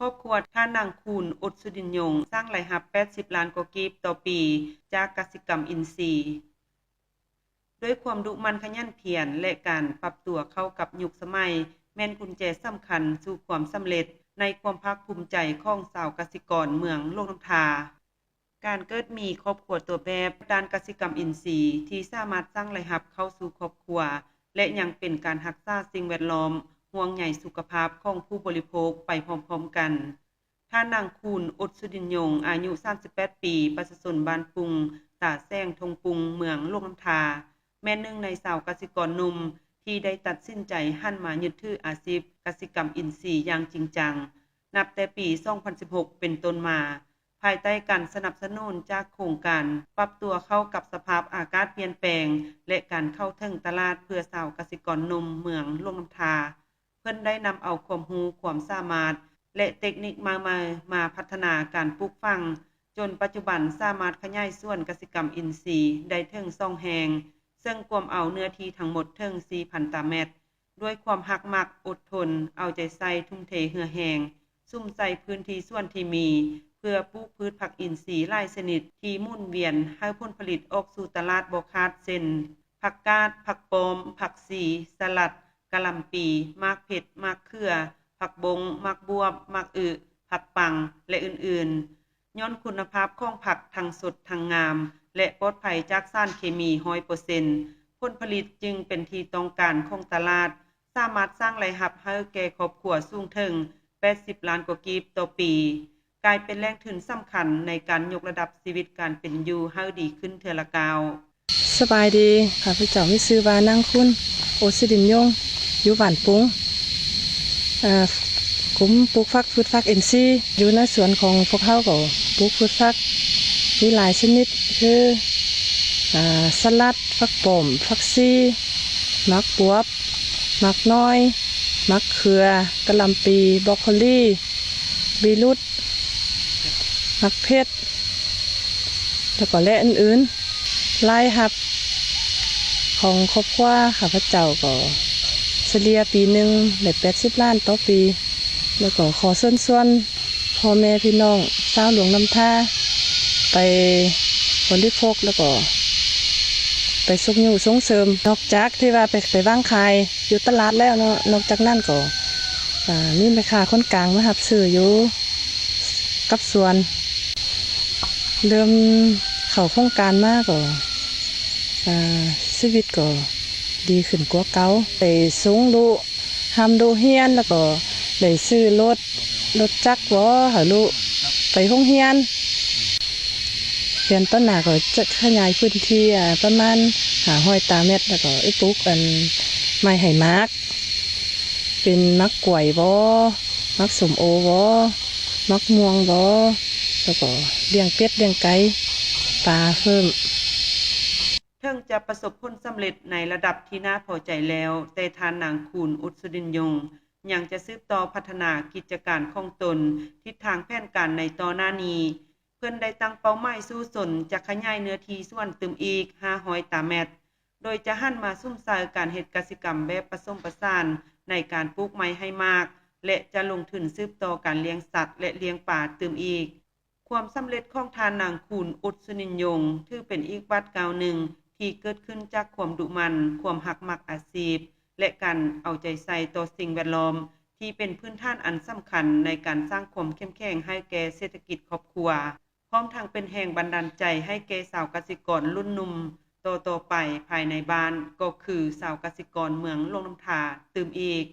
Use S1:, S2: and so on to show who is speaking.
S1: ครอบครัวท่านางคูณอดสุดินยงสร้างรายรับ80ล้านกว่ากีบต่อปีจากกสิกรรมอินทรีย์ด้วยความดุมันขยันเพียรและการปรับตัวเข้ากับยุคสมัยแม่นกุญแจสำคัญสู่ความสำเร็จในความภาคภูมิใจของชาวกสิกรเมืองโลกน้ำทาการเกิดมีครอบครัวตัวแบบด้านกสิกรรมอินทรีย์ที่สามารถสร้างรายรับเข้าสู่ครอบครัวและยังเป็นการรักษาสิ่งแวดล้อมห่วงใยสุขภาพของผู้บริโภคไปพร้อมๆกันท่านางคูณอดสุดินยงอายุ38ปีประชาชนบ้านปุงตาแซงทงปุงเมืองโลกน้ำทาแม่นหนึ่งในชาวกสิกรหนุ่มที่ได้ตัดสินใจหันมายึดถืออาชีพกสิกรรมอินทรีย์อย่างจริงจังนับแต่ปี 2016 เป็นต้นมาภายใต้การสนับสนุนจากโครงการปรับตัวเข้ากับสภาพอากาศเปลี่ยนแปลงและการเข้าถึงตลาดเพื่อชาวกสิกรหนุ่มเมืองโลกน้ำทาเพิ่นได้นำเอาความรู้ความสามารถและเทคนิคมาพัฒนาการปลูกฝังจนปัจจุบันสามารถขยายส่วนกสิกรรมอินทรีย์ได้ถึง2แห่งซึ่งกวมเอาเนื้อที่ทั้งหมดถึง 4,000 ตารางเมตรด้วยความหักมักอดทนเอาใจใส่ทุ่มเทเหือแหงซุ่มใส่พื้นที่ส่วนที่มีเพื่อปลูกพืชผักอินทรีย์หลายชนิดที่หมุนเวียนให้ผลผลิตออกสู่ตลาดบ่ขาดเส้นผักกาดผักปอมผักสีสลัดกะหล่ำปีมากเผ็ดมากเขือผักบงมากบวบมากผักปังและอื่นๆย้อนคุณภาพของผักทั้งสดทั้งงามและปลอดภัยจากสารเคมี 100% ผลผลิตจึงเป็นที่ต้องการของตลาดสามารถสร้างรายรับให้แก่ครอบครัวสูงถึง80ล้านกว่ากีบต่อปีกลายเป็นแรงทุนสำคัญในการยกระดับชีวิตการเป็นอยู่ให้ดีขึ้นเทื่อละก้าว
S2: สบายดีข้าพเจ้ามีชื่อว่านางคุณโอสิดินยงอยู่บ้านปุงกลุ่มปลูกฟักพืชฟักเอ็นซีอยู่ในสวนของพวกเขาก็ปลูกพืชฟักมีหลายชนิดคือสลัดฟักป่อมฟักซีมักบวบมักน้อยมักเขือกะหล่ำปีบรอกโคลีบีรุตมักเพชรแล้วก็และอื่นๆรายรับของครอบครัวข้าพเจ้าก็เฉลี่ยปีหนึ่งได้80ล้านต่อปีแล้วก็ขอส่วนพ่อแม่พี่น้องชาวหลวงน้ำท่าไปบริโภคแล้วก็ไปส่งเสริมนอกจากที่ว่าไปวางขายอยู่ตลาดแล้วเนาะนอกจากนั้นก็มีแม่ค้าคนกลางมารับซื้ออยู่กับสวนเริ่มเข้าโครงการมากก็ชีวิตก็ดีขึ้นกว่าเก่าไปสูงดูทำดูเฮียนแล้วก็ได้ซื้อรถจักรบ่หาลูกไปโรงเรียนเรียนต้นหน้าก็จะขยายพื้นที่ประมาณ500 ตารางเมตรแล้วก็ปลูกไม้ไหมักเป็นมักกล้วยบ่มักส้มโอบ่มักม่วงบ่แล้วก็เลี้ยงเป็ดเลี้ยงไก่ปลาเพิ่ม
S1: ถึงจะประสบผลสำเร็จในระดับที่น่าพอใจแล้วแต่ทานนางคูณอุดสุดินยงยังจะสืบต่อพัฒนากิจการของตนทิศทางแผนการในต่อหน้านี้เพื่อนได้ตั้งเป้าหมายสู่สนจะขยายเนื้อที่ส่วนตึมอีก500 ตารางเมตรโดยจะหันมาซุ่มใส่การเฮ็ดกสิกรรมแบบผสมผสานในการปลูกไม้ให้มากและจะลงทุนสืบต่อการเลี้ยงสัตว์และเลี้ยงปลาตึมอีกความสำเร็จของทานนางคูณอุดสุดินยงถือเป็นอีกบัดก้าวหนึ่งที่เกิดขึ้นจากความดุมันความหักมักอาชีพและการเอาใจใส่ต่อสิ่งแวดล้อมที่เป็นพื้นฐานอันสำคัญในการสร้างความเข้มแข็งให้แก่เศรษฐกิจครอบครัวพร้อมทั้งเป็นแรงบันดาลใจให้แก่ชาวกสิกรรุ่นหนุ่มต่อไปภายในบ้านก็คือชาวกสิกรเมืองโลกน้ำทาตื่มอีก